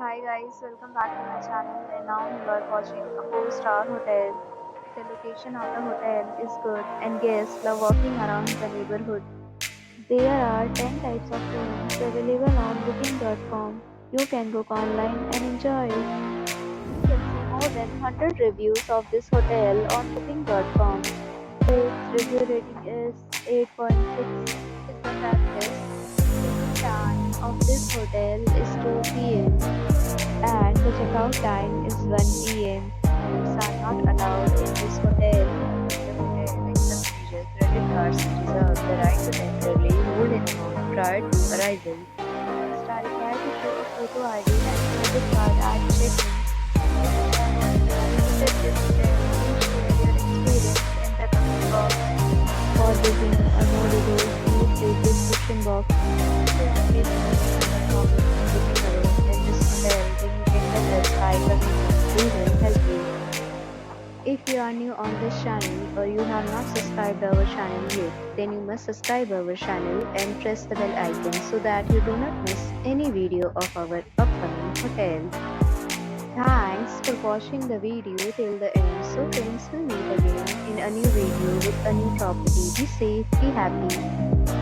Hi guys, welcome back to my channel and now you are watching a 4-star hotel. The location of the hotel is good and guests love walking around the neighborhood. There are 10 types of rooms available on booking.com. You can book online and enjoy it. You can see more than 100 reviews of this hotel on booking.com. Its review rating is 8.6 which is the fastest. The time of this hotel is 2 p.m. and the checkout time is 1 p.m. Pets are not allowed in this hotel. The hotel accepts major credit cards and reserves the right to temporarily hold an amount prior to arrival. Guests are required to show a photo ID and credit card at check-in. If you have already visited this hotel, please share your experience in the comment box. For booking or more details, please read the description box. If you are facing any problem booking a room in this hotel, then you can tell us by commenting. We will help you. If you are new on this channel or you have not subscribed our channel yet, then you must subscribe our channel and press the bell icon so that you do not miss any video of our upcoming hotel. Thanks for watching the video till the end. So friends, will meet again in a new video with a new property. Be safe, be happy.